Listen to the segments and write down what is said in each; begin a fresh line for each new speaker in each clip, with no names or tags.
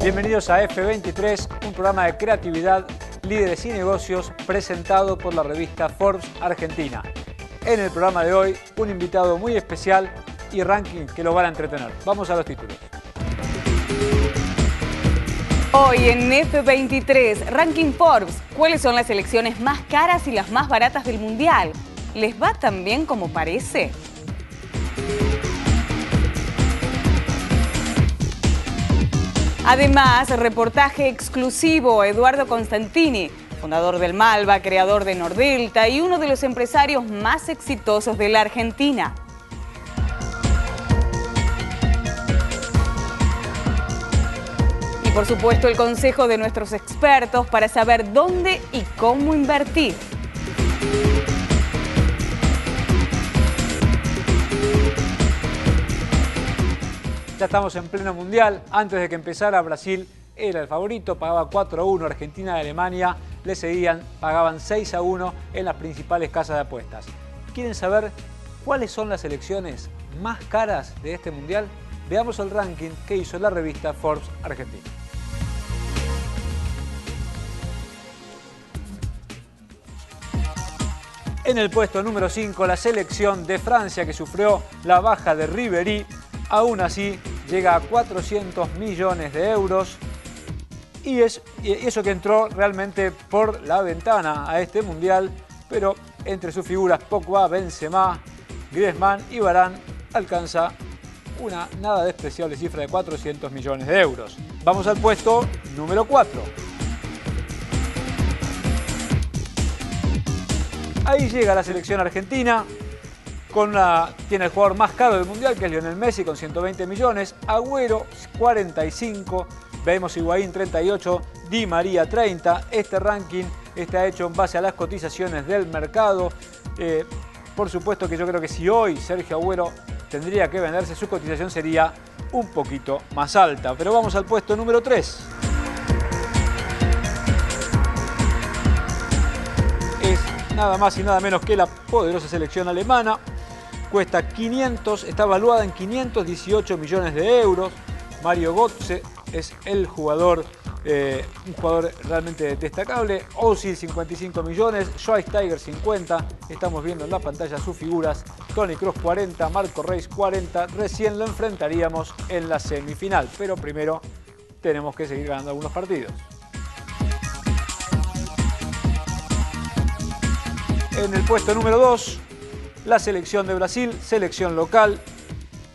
Bienvenidos a F23, un programa de creatividad, líderes y negocios presentado por la revista Forbes Argentina. En el programa de hoy, un invitado muy especial y ranking que lo van a entretener. Vamos a los títulos.
Hoy en F23, Ranking Forbes, ¿cuáles son las selecciones más caras y las más baratas del Mundial? ¿Les va tan bien como parece? Además, reportaje exclusivo, Eduardo Constantini, fundador del Malva, creador de Nordelta y uno de los empresarios más exitosos de la Argentina. Y por supuesto el consejo de nuestros expertos para saber dónde y cómo invertir.
Ya estamos en pleno mundial. Antes de que empezara, Brasil era el favorito, pagaba 4-1, Argentina y Alemania le seguían, pagaban 6-1 en las principales casas de apuestas. ¿Quieren saber cuáles son las selecciones más caras de este mundial? Veamos el ranking que hizo la revista Forbes Argentina. En el puesto número 5, la selección de Francia, que sufrió la baja de Ribéry. Aún así, llega a 400 millones de euros y eso que entró realmente por la ventana a este mundial, pero entre sus figuras Pogba, Benzema, Griezmann y Varane alcanza una nada despreciable cifra de 400 millones de euros. Vamos al puesto número 4. Ahí llega la selección argentina. Tiene el jugador más caro del Mundial, que es Lionel Messi, con 120 millones. Agüero, 45. Vemos Higuaín, 38. Di María, 30. Este ranking está hecho en base a las cotizaciones del mercado. Por supuesto que yo creo que si hoy Sergio Agüero tendría que venderse, su cotización sería un poquito más alta. Pero vamos al puesto número 3. Es nada más y nada menos que la poderosa selección alemana. Cuesta está valuada en 518 millones de euros. Mario Götze es el jugador, un jugador realmente destacable. Ozil, 55 millones. Schweinsteiger, 50. Estamos viendo en la pantalla sus figuras. Toni Kroos, 40. Marco Reus, 40. Recién lo enfrentaríamos en la semifinal. Pero primero tenemos que seguir ganando algunos partidos. En el puesto número 2, la selección de Brasil, selección local.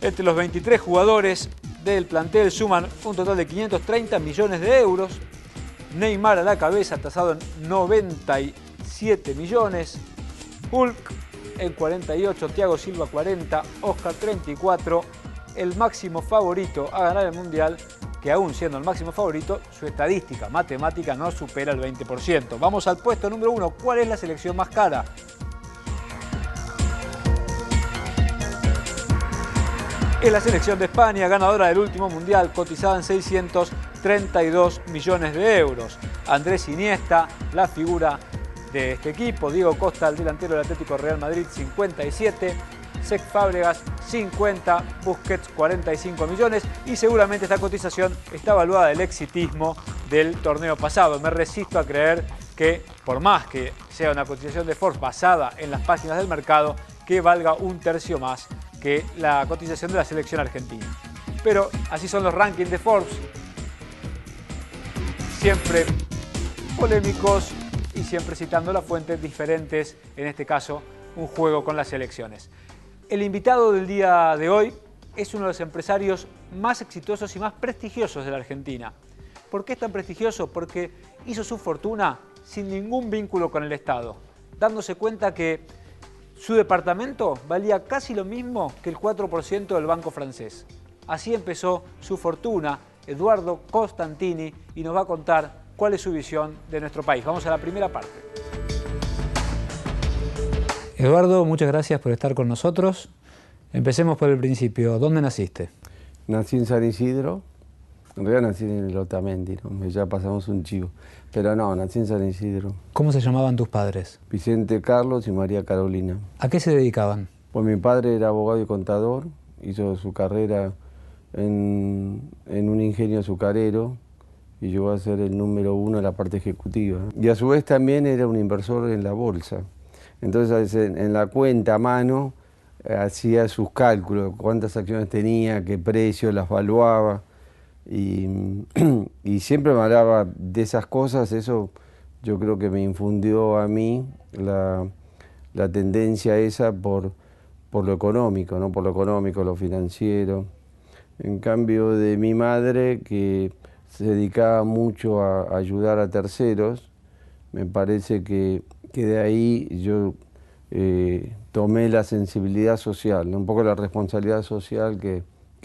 Entre los 23 jugadores del plantel suman un total de 530 millones de euros. Neymar a la cabeza, tasado en 97 millones. Hulk en 48, Thiago Silva 40, Oscar 34. El máximo favorito a ganar el Mundial, que aún siendo el máximo favorito, su estadística matemática no supera el 20%. Vamos al puesto número 1. ¿Cuál es la selección más cara? Es la selección de España, ganadora del último mundial, cotizada en 632 millones de euros. Andrés Iniesta, la figura de este equipo. Diego Costa, el delantero del Atlético Real Madrid, 57. Cesc Fábregas, 50. Busquets, 45 millones. Y seguramente esta cotización está evaluada del exitismo del torneo pasado. Me resisto a creer que, por más que sea una cotización de Forbes basada en las páginas del mercado, que valga un tercio más que la cotización de la selección argentina. Pero así son los rankings de Forbes, siempre polémicos y siempre citando las fuentes diferentes, en este caso un juego con las selecciones. El invitado del día de hoy es uno de los empresarios más exitosos y más prestigiosos de la Argentina. ¿Por qué es tan prestigioso? Porque hizo su fortuna sin ningún vínculo con el Estado, dándose cuenta que su departamento valía casi lo mismo que el 4% del banco francés. Así empezó su fortuna Eduardo Constantini y nos va a contar cuál es su visión de nuestro país. Vamos a la primera parte. Eduardo, muchas gracias por estar con nosotros. Empecemos por el principio. ¿Dónde naciste?
Nací en San Isidro. En realidad nací en el Otamendi, ¿no? Ya pasamos un chivo. Pero no, nací en San Isidro.
¿Cómo se llamaban tus padres?
Vicente Carlos y María Carolina.
¿A qué se dedicaban?
Pues mi padre era abogado y contador, hizo su carrera en un ingenio azucarero y llegó a ser el número 1 de la parte ejecutiva. Y a su vez también era un inversor en la bolsa. Entonces en la cuenta a mano hacía sus cálculos, cuántas acciones tenía, qué precio, las valuaba. Y siempre me hablaba de esas cosas. Eso yo creo que me infundió a mí la tendencia esa por lo económico, ¿no? Por lo económico, lo financiero. En cambio de mi madre, que se dedicaba mucho a ayudar a terceros, me parece que de ahí yo tomé la sensibilidad social, ¿no? Un poco la responsabilidad social que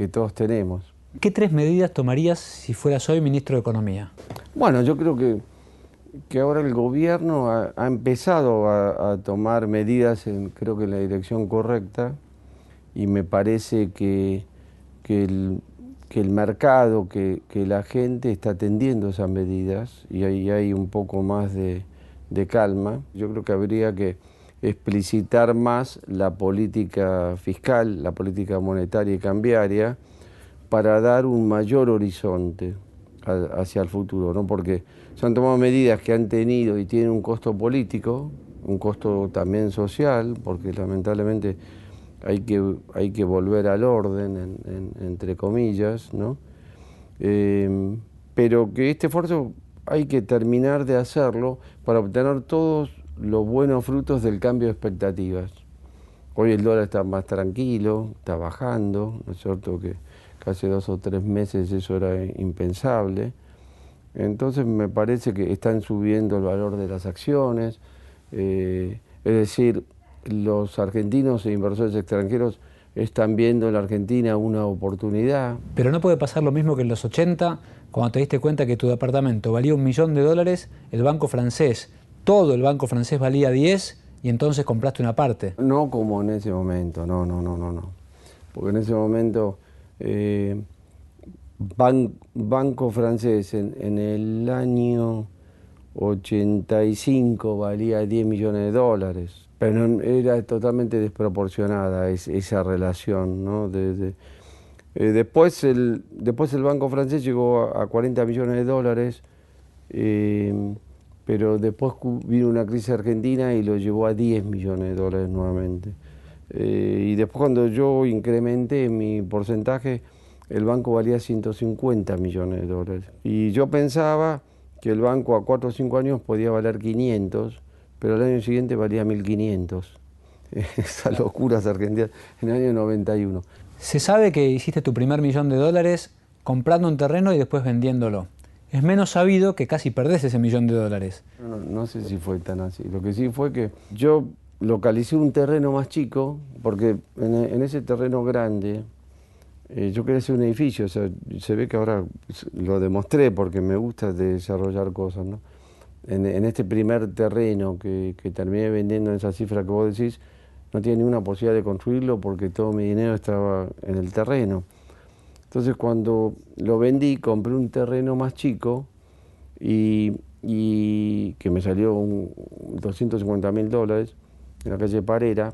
todos tenemos.
¿Qué 3 medidas tomarías si fueras hoy ministro de Economía?
Bueno, yo creo que ahora el gobierno ha empezado a tomar medidas, creo que en la dirección correcta, y me parece que el mercado, que la gente está atendiendo esas medidas, y ahí hay un poco más de calma. Yo creo que habría que explicitar más la política fiscal, la política monetaria y cambiaria, para dar un mayor horizonte hacia el futuro, ¿no? Porque se han tomado medidas que han tenido y tienen un costo político, un costo también social, porque lamentablemente hay que volver al orden, entre comillas, ¿no? Pero que este esfuerzo hay que terminar de hacerlo para obtener todos los buenos frutos del cambio de expectativas. Hoy el dólar está más tranquilo, está bajando, ¿no es cierto? Que hace 2 o 3 meses eso era impensable. Entonces me parece que están subiendo el valor de las acciones, es decir, los argentinos e inversores extranjeros están viendo en la Argentina una oportunidad.
Pero no puede pasar lo mismo que en los 80, cuando te diste cuenta que tu departamento valía $1 millón, el banco francés, todo el banco francés valía 10 y entonces compraste una parte.
No como en ese momento, no. Porque en ese momento banco francés en el año 85 valía $10 millones, pero era totalmente desproporcionada esa relación, ¿no? Después el banco francés llegó a $40 millones, pero después vino una crisis argentina y lo llevó a $10 millones nuevamente. Y después cuando yo incrementé mi porcentaje, el banco valía $150 millones. Y yo pensaba que el banco a 4 o 5 años podía valer 500, pero al año siguiente valía 1500. Esas locuras argentinas en el año 91.
Se sabe que hiciste tu primer $1 millón comprando un terreno y después vendiéndolo. Es menos sabido que casi perdés ese $1 millón.
No sé si fue tan así. Lo que sí fue que yo localicé un terreno más chico, porque en ese terreno grande yo quería hacer un edificio. O sea, se ve que ahora lo demostré porque me gusta desarrollar cosas, ¿no? En este primer terreno que terminé vendiendo en esa cifra que vos decís, no tenía ninguna posibilidad de construirlo porque todo mi dinero estaba en el terreno. Entonces cuando lo vendí, compré un terreno más chico y que me salió $250.000 en la calle Parera,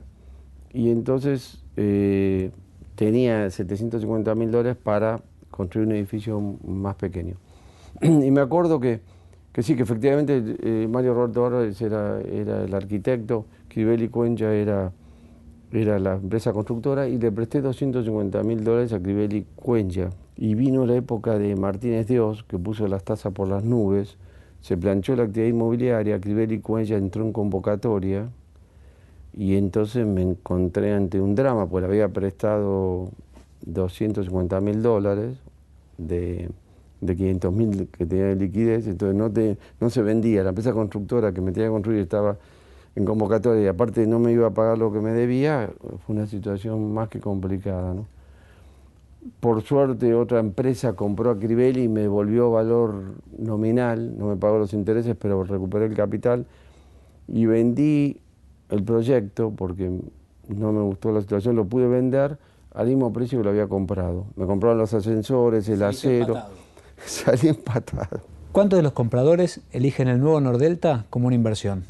y entonces tenía $750.000 para construir un edificio más pequeño. Y me acuerdo que sí, que efectivamente Mario Roberto Álvarez era el arquitecto, Crivelli Cuenca era la empresa constructora, y le presté $250.000 a Crivelli Cuenca. Y vino la época de Martínez Dios, que puso las tasas por las nubes, se planchó la actividad inmobiliaria, Crivelli Cuenca entró en convocatoria, y entonces me encontré ante un drama, pues le había prestado $250.000 de 500.000 que tenía de liquidez, entonces no se vendía. La empresa constructora que me tenía que construir estaba en convocatoria y aparte no me iba a pagar lo que me debía. Fue una situación más que complicada, ¿no? Por suerte otra empresa compró a Crivelli y me devolvió valor nominal, no me pagó los intereses, pero recuperé el capital y vendí el proyecto porque no me gustó la situación, lo pude vender al mismo precio que lo había comprado. Me compraron los ascensores, el acero. Salí empatado.
¿Cuántos de los compradores eligen el nuevo Nordelta como una inversión?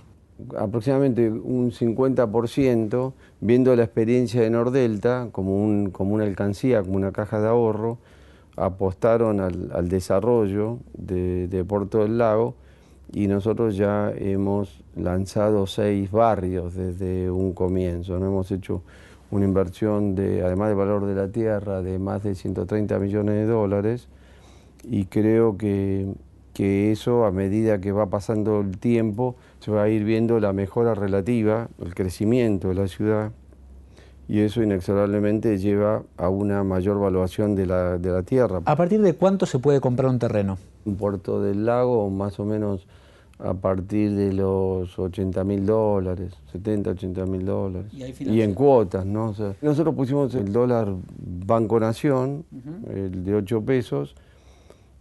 Aproximadamente un 50%, viendo la experiencia de Nordelta como una alcancía, como una caja de ahorro, apostaron al desarrollo de Puerto del Lago y nosotros ya hemos lanzado 6 barrios desde un comienzo, ¿no? Hemos hecho una inversión, además del valor de la tierra, de más de 130 millones de dólares y creo que eso, a medida que va pasando el tiempo, se va a ir viendo la mejora relativa, el crecimiento de la ciudad, y eso inexorablemente lleva a una mayor valuación de la tierra.
¿A partir de cuánto se puede comprar un terreno?
En Puerto del Lago, más o menos a partir de los $80.000, 70, $80.000. Y en cuotas, ¿no? O sea, nosotros pusimos el dólar Banco Nación, el de 8 pesos,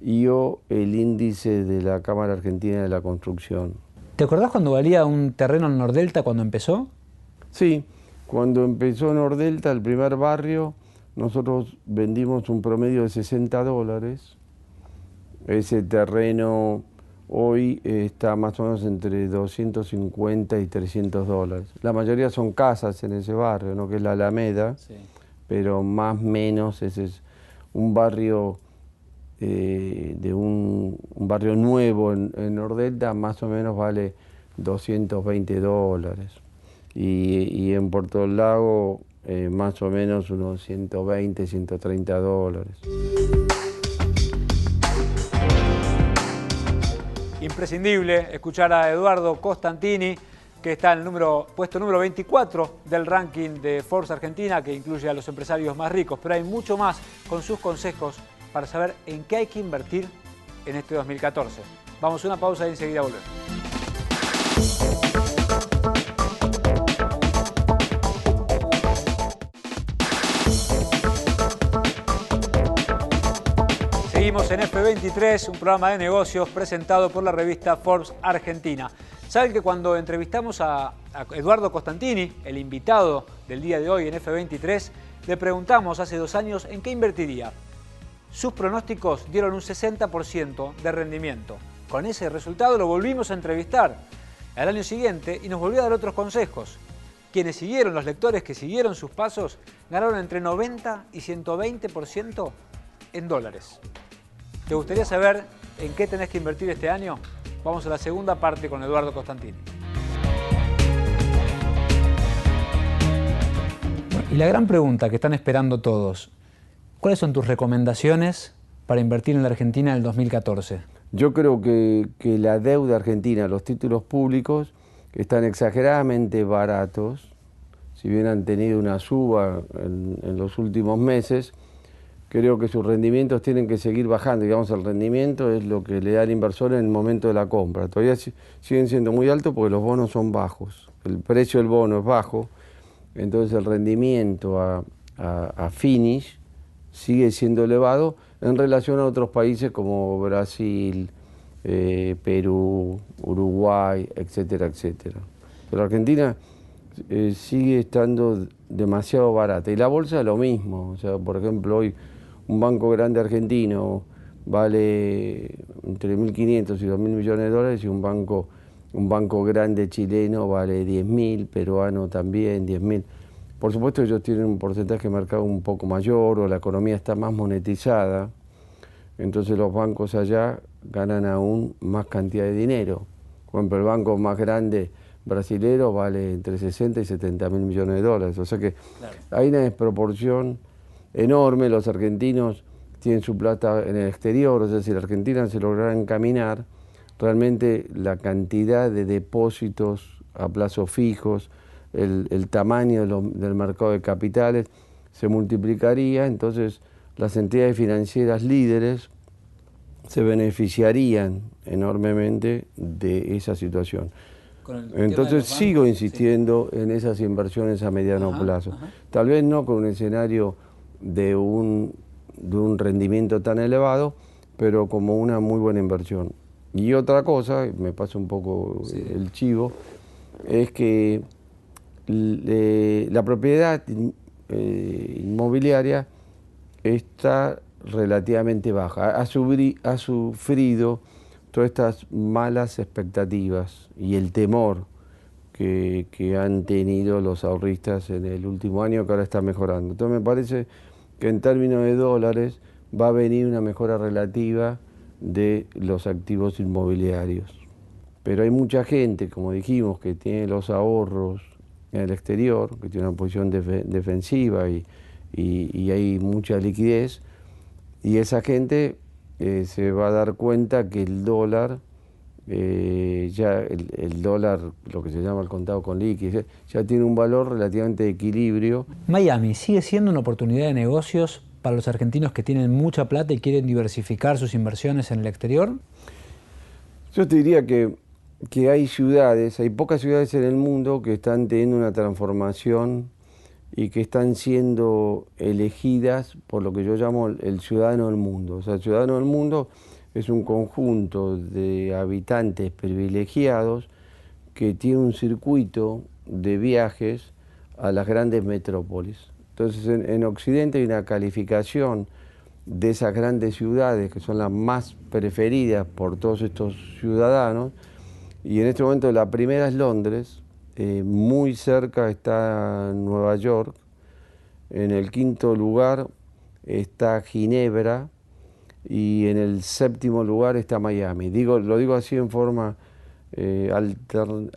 y el índice de la Cámara Argentina de la Construcción.
¿Te acordás cuando valía un terreno en Nordelta cuando empezó?
Sí, cuando empezó Nordelta, el primer barrio, nosotros vendimos un promedio de $60. Ese terreno hoy está más o menos entre 250 y $300. La mayoría son casas en ese barrio, ¿no? Que es la Alameda, sí. Pero más o menos ese es un barrio un barrio nuevo en Nordelta, más o menos vale $220. Y en Puerto del Lago más o menos unos 120, $130.
Imprescindible escuchar a Eduardo Costantini, que está en el puesto número 24 del ranking de Forbes Argentina, que incluye a los empresarios más ricos. Pero hay mucho más con sus consejos para saber en qué hay que invertir en este 2014. Vamos a una pausa y enseguida volvemos. Seguimos en F23, un programa de negocios presentado por la revista Forbes Argentina. Saben que cuando entrevistamos a Eduardo Costantini, el invitado del día de hoy en F23, le preguntamos hace 2 años en qué invertiría. Sus pronósticos dieron un 60% de rendimiento. Con ese resultado lo volvimos a entrevistar al año siguiente y nos volvió a dar otros consejos. Quienes siguieron, los lectores que siguieron sus pasos, ganaron entre 90 y 120% en dólares. ¿Te gustaría saber en qué tenés que invertir este año? Vamos a la segunda parte con Eduardo Costantini. Y la gran pregunta que están esperando todos, ¿cuáles son tus recomendaciones para invertir en la Argentina en el 2014?
Yo creo que la deuda argentina, los títulos públicos, están exageradamente baratos, si bien han tenido una suba en los últimos meses. Creo que sus rendimientos tienen que seguir bajando. Digamos, el rendimiento es lo que le da al inversor en el momento de la compra. Todavía siguen siendo muy altos porque los bonos son bajos. El precio del bono es bajo, entonces el rendimiento a finish sigue siendo elevado en relación a otros países como Brasil, Perú, Uruguay, etcétera, etcétera. Pero Argentina sigue estando demasiado barata. Y la bolsa es lo mismo. O sea, por ejemplo, hoy un banco grande argentino vale entre 1.500 y 2.000 millones de dólares y un banco grande chileno vale 10.000, peruano también 10.000. Por supuesto ellos tienen un porcentaje de mercado un poco mayor o la economía está más monetizada, entonces los bancos allá ganan aún más cantidad de dinero. Por ejemplo, el banco más grande brasilero vale entre 60 y 70.000 millones de dólares, o sea que claro, hay una desproporción enorme. Los argentinos tienen su plata en el exterior, o sea, si la Argentina se lograra encaminar, realmente la cantidad de depósitos a plazos fijos, el tamaño del mercado de capitales se multiplicaría, entonces las entidades financieras líderes se beneficiarían enormemente de esa situación. Entonces sigo insistiendo en esas inversiones a mediano plazo. Tal vez no con un escenario de un rendimiento tan elevado, pero como una muy buena inversión. Y otra cosa, me pasa un poco el chivo, es que la propiedad inmobiliaria está relativamente baja. Ha sufrido todas estas malas expectativas y el temor que han tenido los ahorristas en el último año, que ahora está mejorando. Entonces me parece que en términos de dólares va a venir una mejora relativa de los activos inmobiliarios. Pero hay mucha gente, como dijimos, que tiene los ahorros en el exterior, que tiene una posición defensiva y hay mucha liquidez, y esa gente se va a dar cuenta que el dólar, el dólar, lo que se llama el contado con liquidez, ya tiene un valor relativamente de equilibrio.
Miami sigue siendo una oportunidad de negocios para los argentinos que tienen mucha plata y quieren diversificar sus inversiones en el exterior.
Yo te diría que hay ciudades, hay pocas ciudades en el mundo que están teniendo una transformación y que están siendo elegidas por lo que yo llamo el ciudadano del mundo. O sea, el ciudadano del mundo es un conjunto de habitantes privilegiados que tiene un circuito de viajes a las grandes metrópolis. Entonces, en Occidente hay una calificación de esas grandes ciudades que son las más preferidas por todos estos ciudadanos, y en este momento la primera es Londres, muy cerca está Nueva York, en el quinto lugar está Ginebra y en el séptimo lugar está Miami. Lo digo así en forma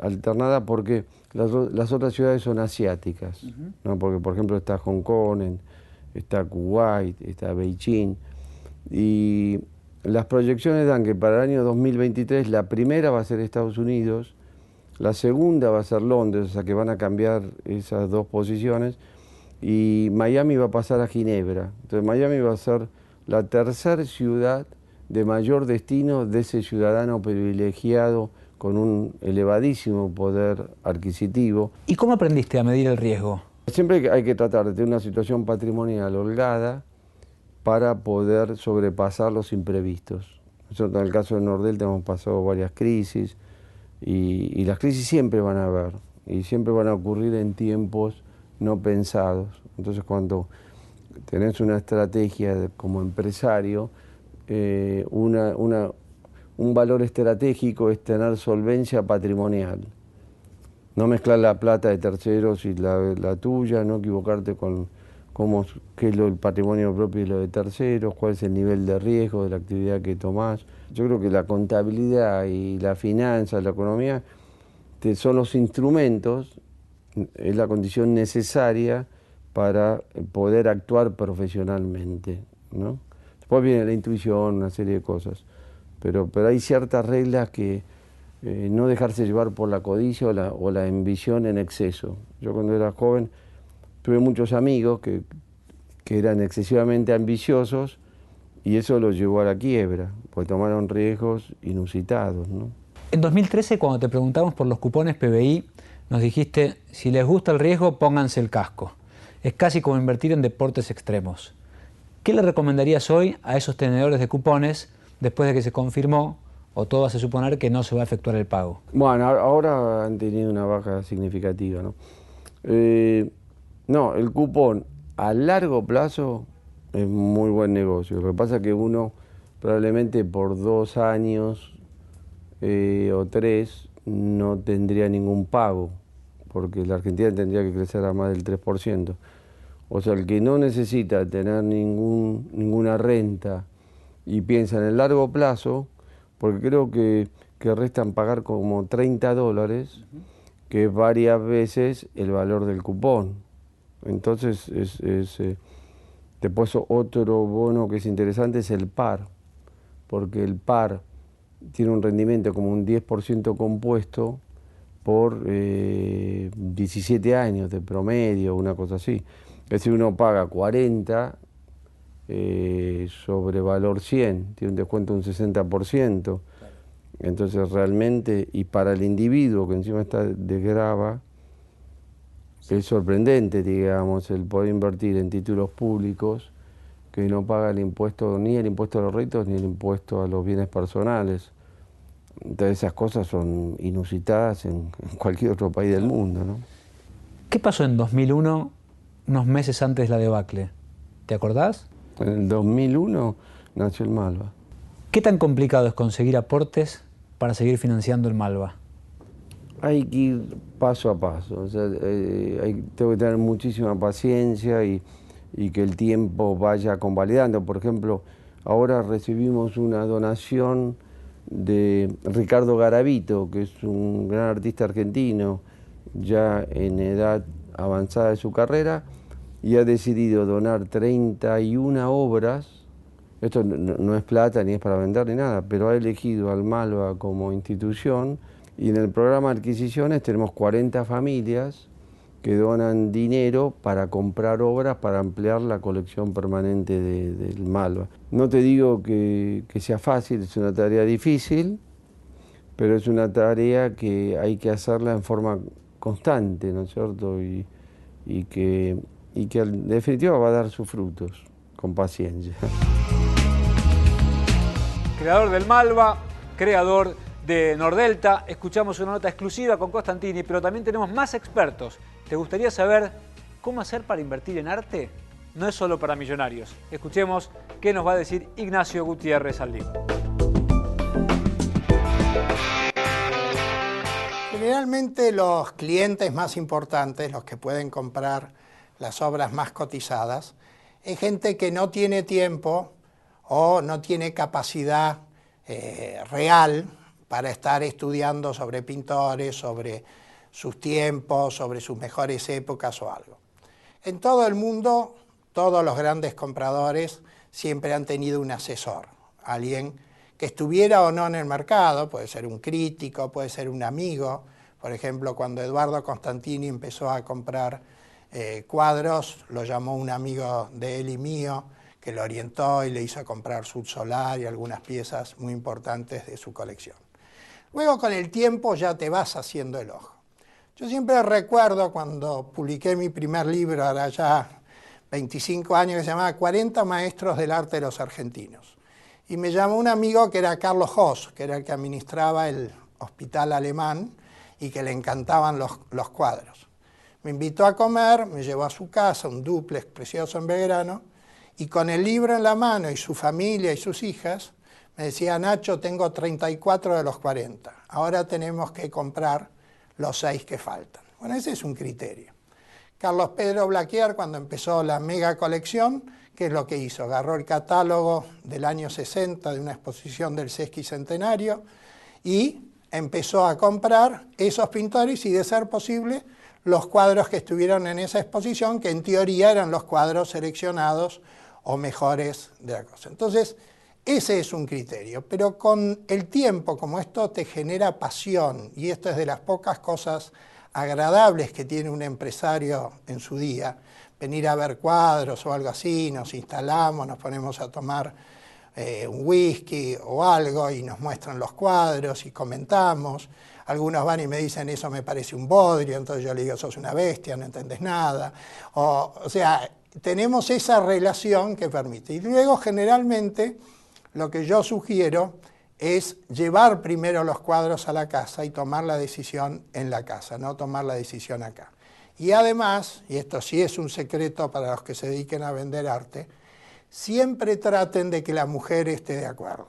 alternada porque las otras ciudades son asiáticas, ¿no? Porque por ejemplo está Hong Kong, está Kuwait, está Beijing, y las proyecciones dan que para el año 2023 la primera va a ser Estados Unidos, la segunda va a ser Londres, o sea que van a cambiar esas dos posiciones, y Miami va a pasar a Ginebra. Entonces Miami va a ser la tercera ciudad de mayor destino de ese ciudadano privilegiado con un elevadísimo poder adquisitivo.
¿Y cómo aprendiste a medir el riesgo?
Siempre hay que tratar de tener una situación patrimonial holgada para poder sobrepasar los imprevistos. Nosotros en el caso de Nordelta hemos pasado varias crisis y las crisis siempre van a haber y siempre van a ocurrir en tiempos no pensados. Entonces cuando tenés una estrategia como empresario, un valor estratégico es tener solvencia patrimonial. No mezclar la plata de terceros y la tuya, no equivocarte con qué es el patrimonio propio y lo de terceros, cuál es el nivel de riesgo de la actividad que tomás. Yo creo que la contabilidad y la finanza, la economía, son los instrumentos, es la condición necesaria para poder actuar profesionalmente, ¿no? Después viene la intuición, una serie de cosas, pero hay ciertas reglas que no dejarse llevar por la codicia o la ambición en exceso. Yo cuando era joven tuve muchos amigos que eran excesivamente ambiciosos y eso los llevó a la quiebra, porque tomaron riesgos inusitados, ¿no?
En 2013, cuando te preguntamos por los cupones PBI, nos dijiste, si les gusta el riesgo, pónganse el casco. Es casi como invertir en deportes extremos. ¿Qué le recomendarías hoy a esos tenedores de cupones después de que se confirmó, o todo hace suponer que no se va a efectuar el pago?
Bueno, ahora han tenido una baja significativa, ¿no? No, el cupón a largo plazo es muy buen negocio. Lo que pasa es que uno probablemente por 2 años o 3 no tendría ningún pago, porque la Argentina tendría que crecer a más del 3%. O sea, el que no necesita tener ninguna renta y piensa en el largo plazo, porque creo que restan pagar como $30, que es varias veces el valor del cupón. Entonces, después otro bono que es interesante es el par, porque el par tiene un rendimiento como un 10% compuesto por 17 años de promedio, una cosa así. Es decir, uno paga 40 sobre valor 100, tiene un descuento de un 60%. Entonces realmente, y para el individuo que encima está de grava, es sorprendente, digamos, el poder invertir en títulos públicos que no paga el impuesto, ni el impuesto a los réditos, ni el impuesto a los bienes personales. Entonces esas cosas son inusitadas en cualquier otro país del mundo, ¿no?
¿Qué pasó en 2001, unos meses antes de la debacle? ¿Te acordás?
En el 2001 nació el Malva.
¿Qué tan complicado es conseguir aportes para seguir financiando el Malva?
Hay que ir paso a paso, o sea, tengo que tener muchísima paciencia y y que el tiempo vaya convalidando. Por ejemplo, ahora recibimos una donación de Ricardo Garavito, que es un gran artista argentino, ya en edad avanzada de su carrera, y ha decidido donar 31 obras. Esto no es plata ni es para vender ni nada, pero ha elegido al Malva como institución, y en el programa de adquisiciones tenemos 40 familias que donan dinero para comprar obras para ampliar la colección permanente del Malva. No te digo que sea fácil, es una tarea difícil, pero es una tarea que hay que hacerla en forma constante, ¿no es cierto? Y que en definitiva va a dar sus frutos, con paciencia.
Creador del Malva, creador de Nordelta. Escuchamos una nota exclusiva con Costantini, pero también tenemos más expertos. ¿Te gustaría saber cómo hacer para invertir en arte? No es solo para millonarios. Escuchemos qué nos va a decir Ignacio Gutiérrez Aldín.
Generalmente los clientes más importantes, los que pueden comprar las obras más cotizadas, es gente que no tiene tiempo o no tiene capacidad real para estar estudiando sobre pintores, sobre sus tiempos, sobre sus mejores épocas o algo. En todo el mundo, todos los grandes compradores siempre han tenido un asesor, alguien que estuviera o no en el mercado, puede ser un crítico, puede ser un amigo. Por ejemplo, cuando Eduardo Constantini empezó a comprar cuadros, lo llamó un amigo de él y mío, que lo orientó y le hizo comprar Sud Solar y algunas piezas muy importantes de su colección. Luego, con el tiempo, ya te vas haciendo el ojo. Yo siempre recuerdo cuando publiqué mi primer libro, ahora ya 25 años, que se llamaba 40 maestros del arte de los argentinos. Y me llamó un amigo que era Carlos Hoss, que era el que administraba el hospital alemán y que le encantaban los cuadros. Me invitó a comer, me llevó a su casa, un dúplex precioso en Belgrano, y con el libro en la mano y su familia y sus hijas, me decía: Nacho, tengo 34 de los 40, ahora tenemos que comprar los 6 que faltan. Bueno, ese es un criterio. Carlos Pedro Blaquier, cuando empezó la mega colección, ¿qué es lo que hizo? Agarró el catálogo del año 60 de una exposición del sesquicentenario y empezó a comprar esos pintores y, de ser posible, los cuadros que estuvieron en esa exposición, que en teoría eran los cuadros seleccionados o mejores de la cosa. Entonces, ese es un criterio, pero con el tiempo, como esto te genera pasión, y esto es de las pocas cosas agradables que tiene un empresario en su día, venir a ver cuadros o algo así, nos instalamos, nos ponemos a tomar un whisky o algo y nos muestran los cuadros y comentamos. Algunos van y me dicen: eso me parece un bodrio, entonces yo le digo: sos una bestia, no entendés nada. O sea, tenemos esa relación que permite. Y luego, generalmente, lo que yo sugiero es llevar primero los cuadros a la casa y tomar la decisión en la casa, no tomar la decisión acá. Y además, y esto sí es un secreto para los que se dediquen a vender arte, siempre traten de que la mujer esté de acuerdo.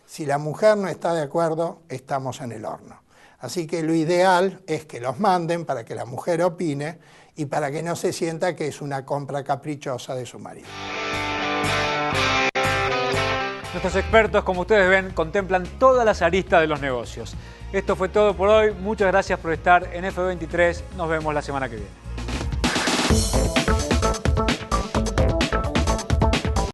Si la mujer no está de acuerdo, estamos en el horno. Así que lo ideal es que los manden para que la mujer opine y para que no se sienta que es una compra caprichosa de su marido.
Nuestros expertos, como ustedes ven, contemplan todas las aristas de los negocios. Esto fue todo por hoy. Muchas gracias por estar en F23. Nos vemos la semana que viene.